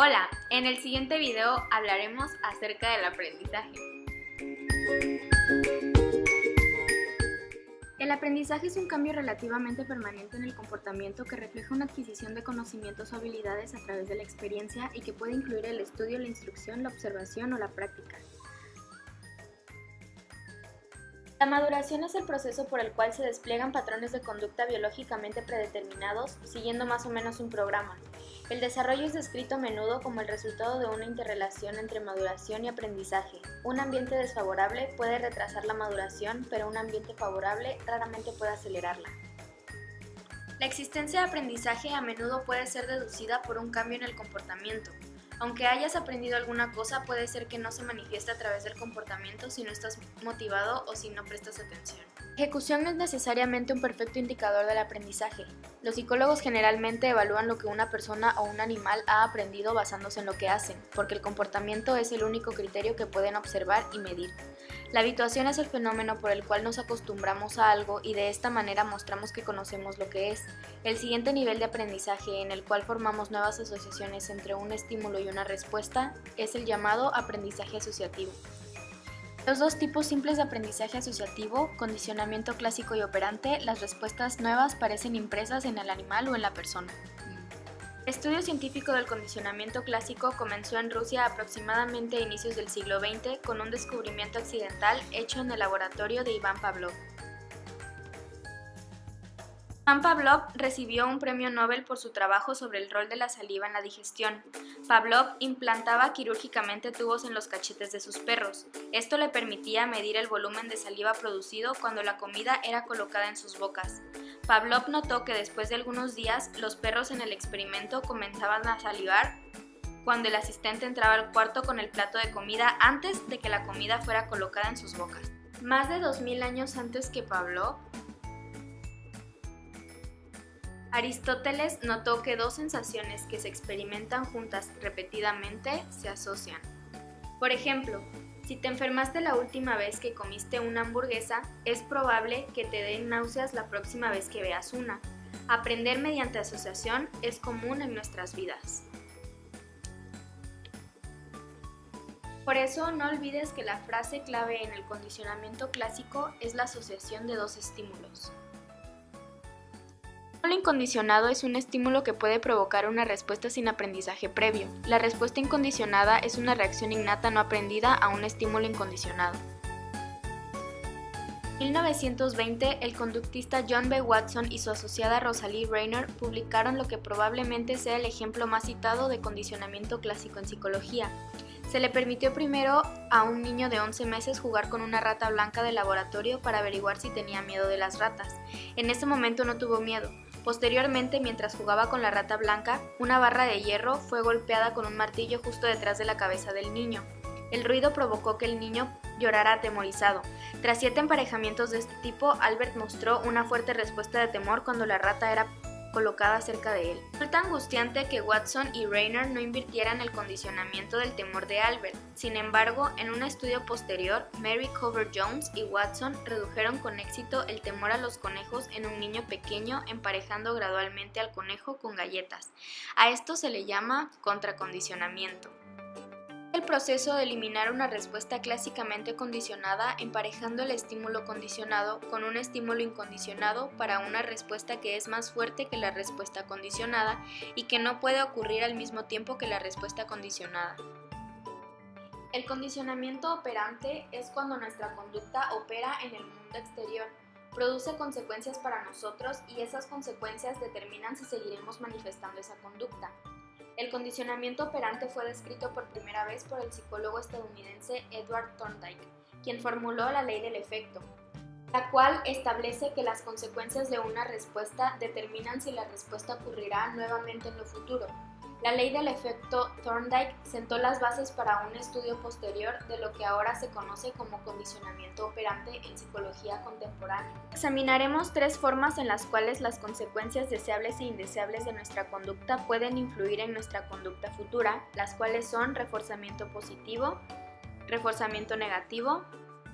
Hola, en el siguiente video hablaremos acerca del aprendizaje. El aprendizaje es un cambio relativamente permanente en el comportamiento que refleja una adquisición de conocimientos o habilidades a través de la experiencia y que puede incluir el estudio, la instrucción, la observación o la práctica. La maduración es el proceso por el cual se despliegan patrones de conducta biológicamente predeterminados, siguiendo más o menos un programa. El desarrollo es descrito a menudo como el resultado de una interrelación entre maduración y aprendizaje. Un ambiente desfavorable puede retrasar la maduración, pero un ambiente favorable raramente puede acelerarla. La existencia de aprendizaje a menudo puede ser deducida por un cambio en el comportamiento. Aunque hayas aprendido alguna cosa, puede ser que no se manifieste a través del comportamiento si no estás motivado o si no prestas atención. La ejecución no es necesariamente un perfecto indicador del aprendizaje. Los psicólogos generalmente evalúan lo que una persona o un animal ha aprendido basándose en lo que hacen, porque el comportamiento es el único criterio que pueden observar y medir. La habituación es el fenómeno por el cual nos acostumbramos a algo y de esta manera mostramos que conocemos lo que es. El siguiente nivel de aprendizaje, en el cual formamos nuevas asociaciones entre un estímulo y una respuesta, es el llamado aprendizaje asociativo. Los dos tipos simples de aprendizaje asociativo, condicionamiento clásico y operante, las respuestas nuevas parecen impresas en el animal o en la persona. El estudio científico del condicionamiento clásico comenzó en Rusia aproximadamente a inicios del siglo XX con un descubrimiento accidental hecho en el laboratorio de Ivan Pavlov. Ivan Pavlov recibió un premio Nobel por su trabajo sobre el rol de la saliva en la digestión. Pavlov implantaba quirúrgicamente tubos en los cachetes de sus perros. Esto le permitía medir el volumen de saliva producido cuando la comida era colocada en sus bocas. Pavlov notó que después de algunos días, los perros en el experimento comenzaban a salivar cuando el asistente entraba al cuarto con el plato de comida antes de que la comida fuera colocada en sus bocas. Más de 2000 años antes que Pavlov, Aristóteles notó que dos sensaciones que se experimentan juntas repetidamente se asocian. Por ejemplo, si te enfermaste la última vez que comiste una hamburguesa, es probable que te den náuseas la próxima vez que veas una. Aprender mediante asociación es común en nuestras vidas. Por eso, no olvides que la frase clave en el condicionamiento clásico es la asociación de dos estímulos. El estímulo incondicionado es un estímulo que puede provocar una respuesta sin aprendizaje previo. La respuesta incondicionada es una reacción innata no aprendida a un estímulo incondicionado. En 1920, el conductista John B. Watson y su asociada Rosalie Rayner publicaron lo que probablemente sea el ejemplo más citado de condicionamiento clásico en psicología. Se le permitió primero a un niño de 11 meses jugar con una rata blanca de laboratorio para averiguar si tenía miedo de las ratas. En ese momento no tuvo miedo. Posteriormente, mientras jugaba con la rata blanca, una barra de hierro fue golpeada con un martillo justo detrás de la cabeza del niño. El ruido provocó que el niño llorara atemorizado. Tras 7 emparejamientos de este tipo, Albert mostró una fuerte respuesta de temor cuando la rata era colocada cerca de él. Resulta angustiante que Watson y Rayner no invirtieran el condicionamiento del temor de Albert. Sin embargo, en un estudio posterior, Mary Cover Jones y Watson redujeron con éxito el temor a los conejos en un niño pequeño emparejando gradualmente al conejo con galletas. A esto se le llama contracondicionamiento. El proceso de eliminar una respuesta clásicamente condicionada emparejando el estímulo condicionado con un estímulo incondicionado para una respuesta que es más fuerte que la respuesta condicionada y que no puede ocurrir al mismo tiempo que la respuesta condicionada. El condicionamiento operante es cuando nuestra conducta opera en el mundo exterior, produce consecuencias para nosotros y esas consecuencias determinan si seguiremos manifestando esa conducta. El condicionamiento operante fue descrito por primera vez por el psicólogo estadounidense Edward Thorndike, quien formuló la ley del efecto, la cual establece que las consecuencias de una respuesta determinan si la respuesta ocurrirá nuevamente en lo futuro. La ley del efecto Thorndike sentó las bases para un estudio posterior de lo que ahora se conoce como condicionamiento operante en psicología contemporánea. Examinaremos 3 formas en las cuales las consecuencias deseables e indeseables de nuestra conducta pueden influir en nuestra conducta futura, las cuales son reforzamiento positivo, reforzamiento negativo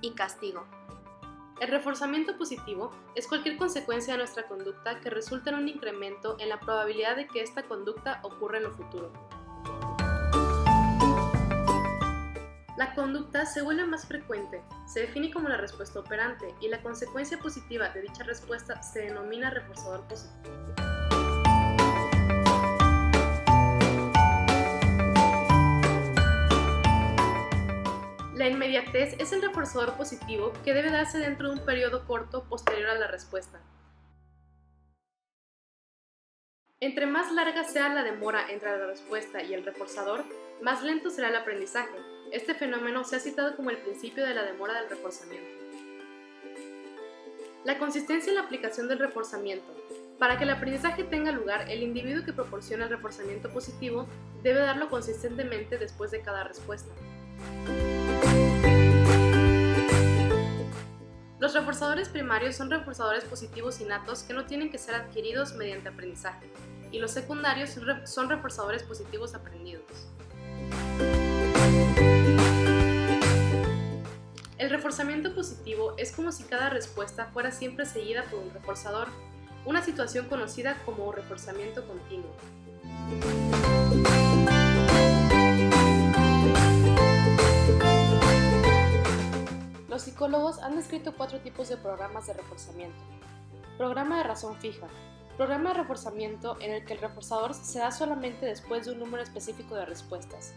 y castigo. El reforzamiento positivo es cualquier consecuencia de nuestra conducta que resulta en un incremento en la probabilidad de que esta conducta ocurra en lo futuro. La conducta se vuelve más frecuente, se define como la respuesta operante y la consecuencia positiva de dicha respuesta se denomina reforzador positivo. La inmediatez es el reforzador positivo que debe darse dentro de un periodo corto posterior a la respuesta. Entre más larga sea la demora entre la respuesta y el reforzador, más lento será el aprendizaje. Este fenómeno se ha citado como el principio de la demora del reforzamiento. La consistencia en la aplicación del reforzamiento. Para que el aprendizaje tenga lugar, el individuo que proporciona el reforzamiento positivo debe darlo consistentemente después de cada respuesta. Los reforzadores primarios son reforzadores positivos innatos que no tienen que ser adquiridos mediante aprendizaje, y los secundarios son reforzadores positivos aprendidos. El reforzamiento positivo es como si cada respuesta fuera siempre seguida por un reforzador, una situación conocida como reforzamiento continuo. Los psicólogos han descrito 4 tipos de programas de reforzamiento. Programa de razón fija. Programa de reforzamiento en el que el reforzador se da solamente después de un número específico de respuestas.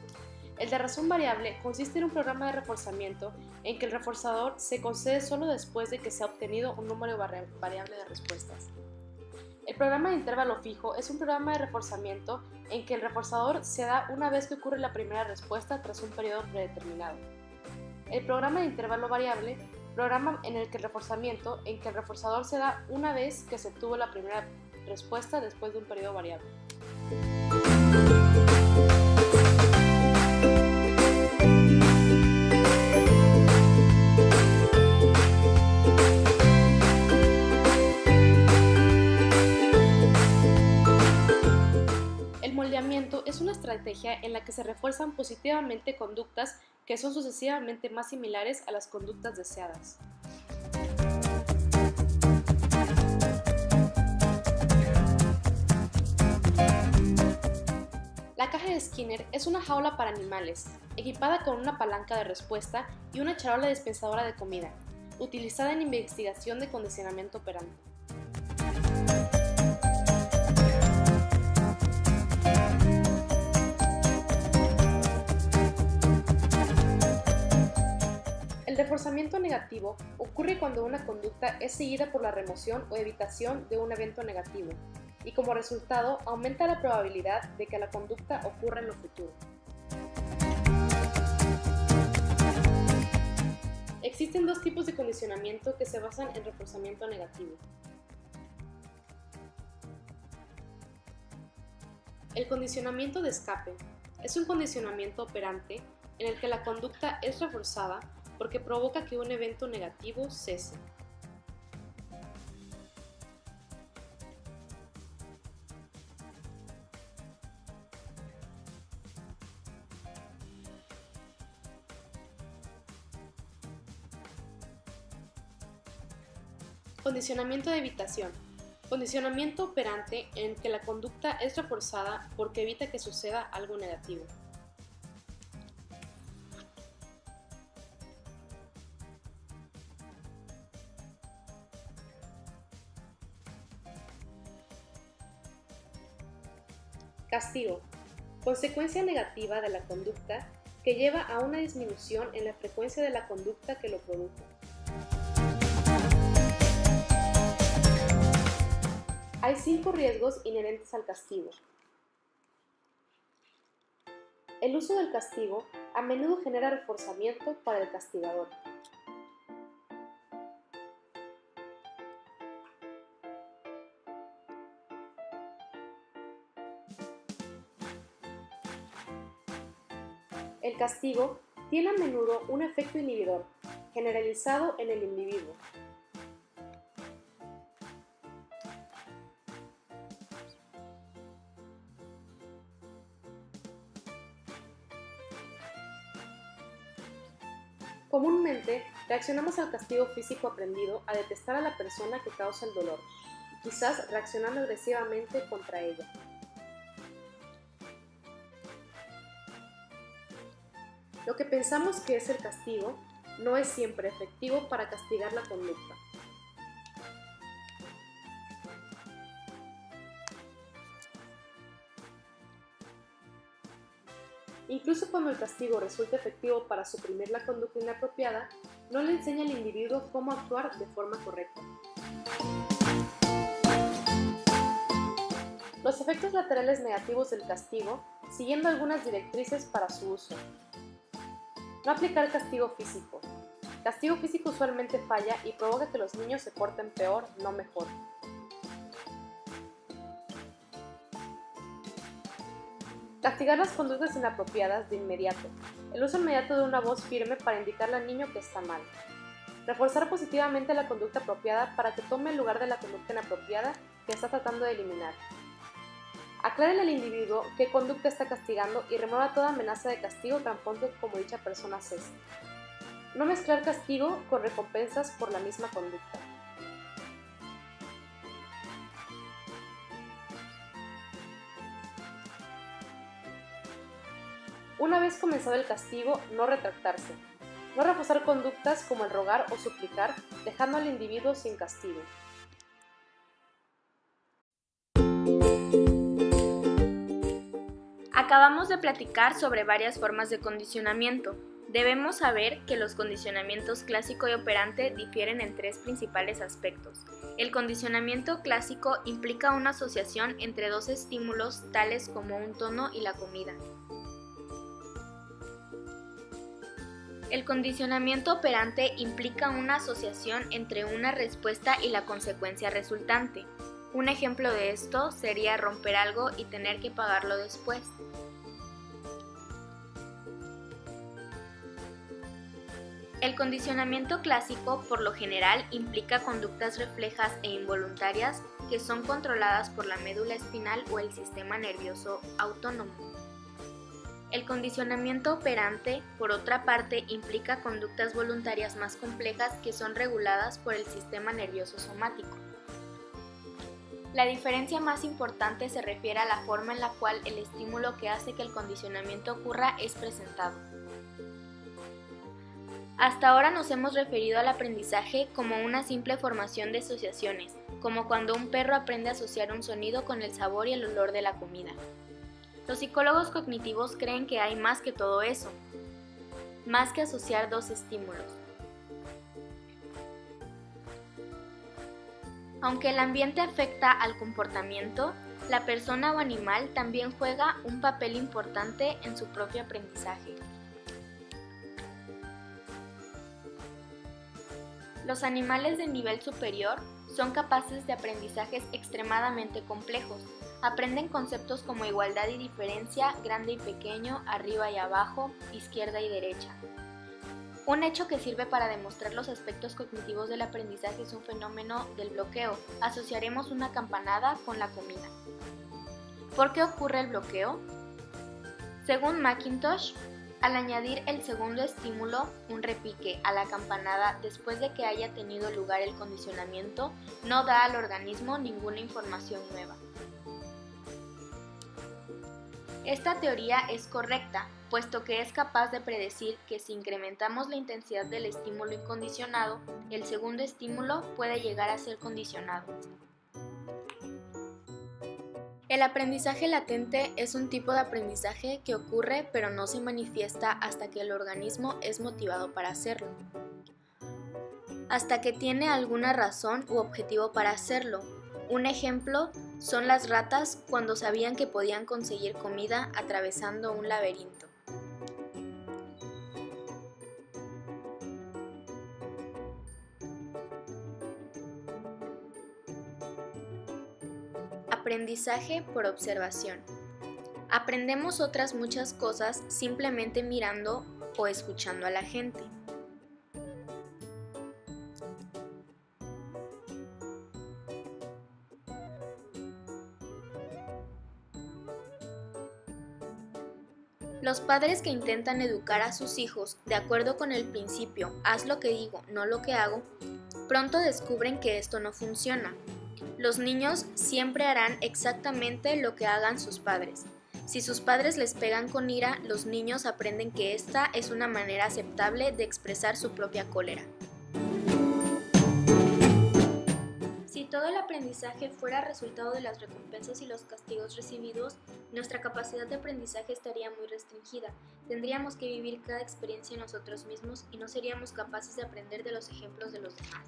El de razón variable consiste en un programa de reforzamiento en que el reforzador se concede solo después de que se ha obtenido un número variable de respuestas. El programa de intervalo fijo es un programa de reforzamiento en que el reforzador se da una vez que ocurre la primera respuesta tras un periodo predeterminado. El programa de intervalo variable, programa en el que el reforzador se da una vez que se obtuvo la primera respuesta después de un periodo variable. El moldeamiento es una estrategia en la que se refuerzan positivamente conductas que son sucesivamente más similares a las conductas deseadas. La caja de Skinner es una jaula para animales, equipada con una palanca de respuesta y una charola dispensadora de comida, utilizada en investigación de condicionamiento operante. El reforzamiento negativo ocurre cuando una conducta es seguida por la remoción o evitación de un evento negativo, y como resultado aumenta la probabilidad de que la conducta ocurra en lo futuro. Existen 2 tipos de condicionamiento que se basan en reforzamiento negativo. El condicionamiento de escape es un condicionamiento operante en el que la conducta es reforzada porque provoca que un evento negativo cese. Condicionamiento de evitación. Condicionamiento operante en el que la conducta es reforzada porque evita que suceda algo negativo. Castigo. Consecuencia negativa de la conducta que lleva a una disminución en la frecuencia de la conducta que lo produjo. Hay 5 riesgos inherentes al castigo. El uso del castigo a menudo genera reforzamiento para el castigador. El castigo tiene a menudo un efecto inhibidor, generalizado en el individuo. Comúnmente, reaccionamos al castigo físico aprendido a detestar a la persona que causa el dolor, y quizás reaccionando agresivamente contra ella. Lo que pensamos que es el castigo no es siempre efectivo para castigar la conducta. Incluso cuando el castigo resulta efectivo para suprimir la conducta inapropiada, no le enseña al individuo cómo actuar de forma correcta. Los efectos laterales negativos del castigo, siguiendo algunas directrices para su uso. No aplicar castigo físico. Castigo físico usualmente falla y provoca que los niños se porten peor, no mejor. Castigar las conductas inapropiadas de inmediato. El uso inmediato de una voz firme para indicarle al niño que está mal. Reforzar positivamente la conducta apropiada para que tome el lugar de la conducta inapropiada que está tratando de eliminar. Aclárele al individuo qué conducta está castigando y remueva toda amenaza de castigo tan pronto como dicha persona cese. No mezclar castigo con recompensas por la misma conducta. Una vez comenzado el castigo, no retractarse. No reforzar conductas como el rogar o suplicar, dejando al individuo sin castigo. Acabamos de platicar sobre varias formas de condicionamiento. Debemos saber que los condicionamientos clásico y operante difieren en tres principales aspectos. El condicionamiento clásico implica una asociación entre dos estímulos tales como un tono y la comida. El condicionamiento operante implica una asociación entre una respuesta y la consecuencia resultante. Un ejemplo de esto sería romper algo y tener que pagarlo después. El condicionamiento clásico, por lo general, implica conductas reflejas e involuntarias que son controladas por la médula espinal o el sistema nervioso autónomo. El condicionamiento operante, por otra parte, implica conductas voluntarias más complejas que son reguladas por el sistema nervioso somático. La diferencia más importante se refiere a la forma en la cual el estímulo que hace que el condicionamiento ocurra es presentado. Hasta ahora nos hemos referido al aprendizaje como una simple formación de asociaciones, como cuando un perro aprende a asociar un sonido con el sabor y el olor de la comida. Los psicólogos cognitivos creen que hay más que todo eso, más que asociar dos estímulos. Aunque el ambiente afecta al comportamiento, la persona o animal también juega un papel importante en su propio aprendizaje. Los animales de nivel superior son capaces de aprendizajes extremadamente complejos. Aprenden conceptos como igualdad y diferencia, grande y pequeño, arriba y abajo, izquierda y derecha. Un hecho que sirve para demostrar los aspectos cognitivos del aprendizaje es un fenómeno del bloqueo. Asociaremos una campanada con la comida. ¿Por qué ocurre el bloqueo? Según McIntosh, al añadir el segundo estímulo, un repique, a la campanada después de que haya tenido lugar el condicionamiento, no da al organismo ninguna información nueva. Esta teoría es correcta, puesto que es capaz de predecir que si incrementamos la intensidad del estímulo incondicionado, el segundo estímulo puede llegar a ser condicionado. El aprendizaje latente es un tipo de aprendizaje que ocurre pero no se manifiesta hasta que el organismo es motivado para hacerlo. Hasta que tiene alguna razón u objetivo para hacerlo. Un ejemplo son las ratas cuando sabían que podían conseguir comida atravesando un laberinto. Aprendizaje por observación. Aprendemos otras muchas cosas simplemente mirando o escuchando a la gente. Los padres que intentan educar a sus hijos de acuerdo con el principio haz lo que digo, no lo que hago, pronto descubren que esto no funciona. Los niños siempre harán exactamente lo que hagan sus padres. Si sus padres les pegan con ira, los niños aprenden que esta es una manera aceptable de expresar su propia cólera. Si todo el aprendizaje fuera resultado de las recompensas y los castigos recibidos, nuestra capacidad de aprendizaje estaría muy restringida. Tendríamos que vivir cada experiencia nosotros mismos y no seríamos capaces de aprender de los ejemplos de los demás.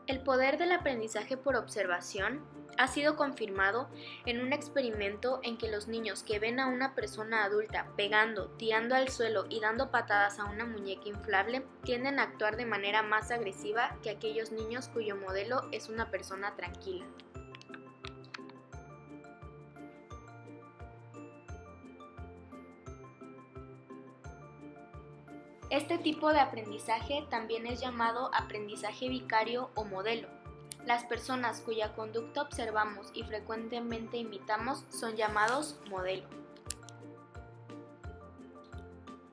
El poder del aprendizaje por observación ha sido confirmado en un experimento en que los niños que ven a una persona adulta pegando, tirando al suelo y dando patadas a una muñeca inflable tienden a actuar de manera más agresiva que aquellos niños cuyo modelo es una persona tranquila. Este tipo de aprendizaje también es llamado aprendizaje vicario o modelo. Las personas cuya conducta observamos y frecuentemente imitamos son llamados modelo.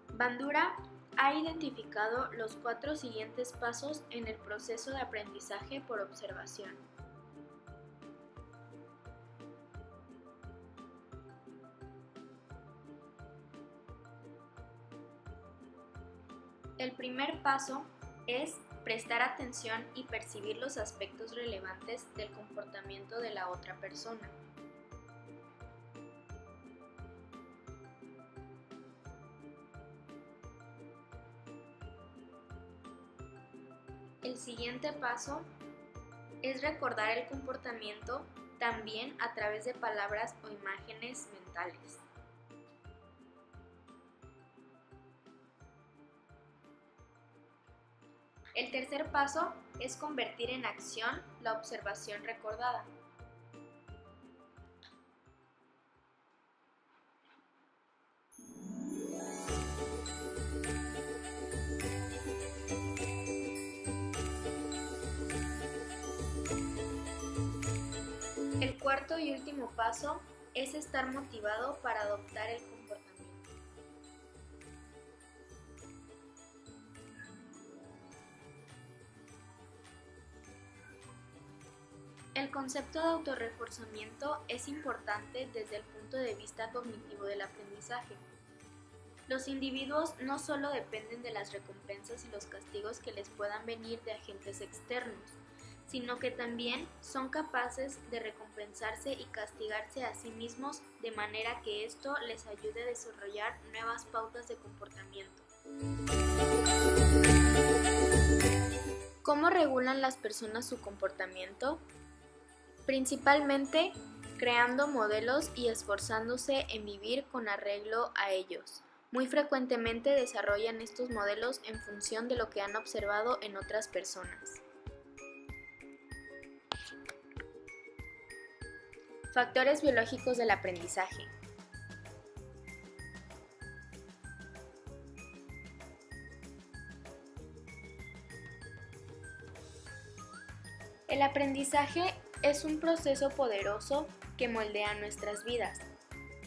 Bandura ha identificado los 4 siguientes pasos en el proceso de aprendizaje por observación. El primer paso es prestar atención y percibir los aspectos relevantes del comportamiento de la otra persona. El siguiente paso es recordar el comportamiento también a través de palabras o imágenes mentales. El tercer paso es convertir en acción la observación recordada. El cuarto y último paso es estar motivado para adoptar el comportamiento. El concepto de autorreforzamiento es importante desde el punto de vista cognitivo del aprendizaje. Los individuos no solo dependen de las recompensas y los castigos que les puedan venir de agentes externos, sino que también son capaces de recompensarse y castigarse a sí mismos de manera que esto les ayude a desarrollar nuevas pautas de comportamiento. ¿Cómo regulan las personas su comportamiento? Principalmente creando modelos y esforzándose en vivir con arreglo a ellos. Muy frecuentemente desarrollan estos modelos en función de lo que han observado en otras personas. Factores biológicos del aprendizaje. El aprendizaje es un proceso poderoso que moldea nuestras vidas.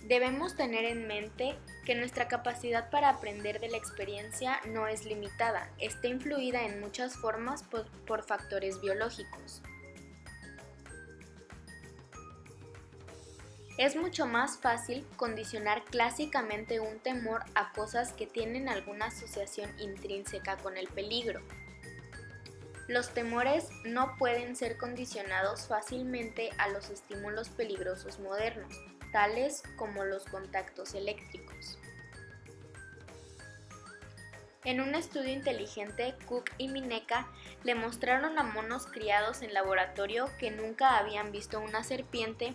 Debemos tener en mente que nuestra capacidad para aprender de la experiencia no es limitada, está influida en muchas formas por factores biológicos. Es mucho más fácil condicionar clásicamente un temor a cosas que tienen alguna asociación intrínseca con el peligro. Los temores no pueden ser condicionados fácilmente a los estímulos peligrosos modernos, tales como los contactos eléctricos. En un estudio inteligente, Cook y Mineka le mostraron a monos criados en laboratorio que nunca habían visto una serpiente,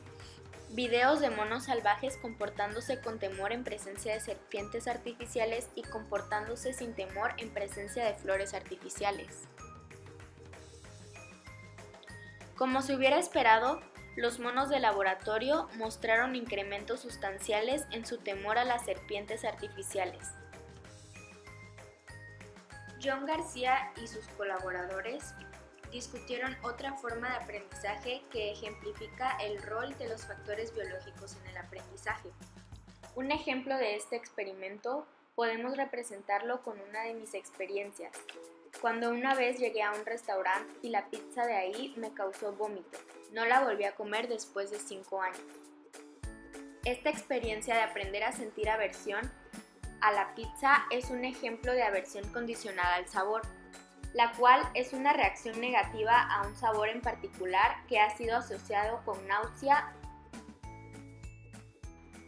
videos de monos salvajes comportándose con temor en presencia de serpientes artificiales y comportándose sin temor en presencia de flores artificiales. Como se hubiera esperado, los monos de laboratorio mostraron incrementos sustanciales en su temor a las serpientes artificiales. John García y sus colaboradores discutieron otra forma de aprendizaje que ejemplifica el rol de los factores biológicos en el aprendizaje. Un ejemplo de este experimento podemos representarlo con una de mis experiencias. Cuando una vez llegué a un restaurante y la pizza de ahí me causó vómito. No la volví a comer después de 5 años. Esta experiencia de aprender a sentir aversión a la pizza es un ejemplo de aversión condicionada al sabor, la cual es una reacción negativa a un sabor en particular que ha sido asociado con náusea.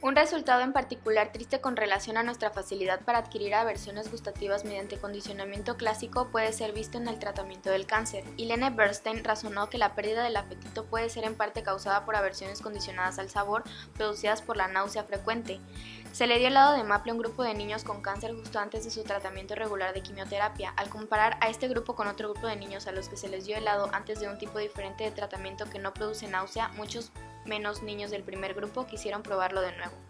Un resultado en particular triste con relación a nuestra facilidad para adquirir aversiones gustativas mediante condicionamiento clásico puede ser visto en el tratamiento del cáncer. Ilene Bernstein razonó que la pérdida del apetito puede ser en parte causada por aversiones condicionadas al sabor producidas por la náusea frecuente. Se le dio helado de maple a un grupo de niños con cáncer justo antes de su tratamiento regular de quimioterapia. Al comparar a este grupo con otro grupo de niños a los que se les dio helado antes de un tipo diferente de tratamiento que no produce náusea, muchos menos niños del primer grupo quisieron probarlo de nuevo.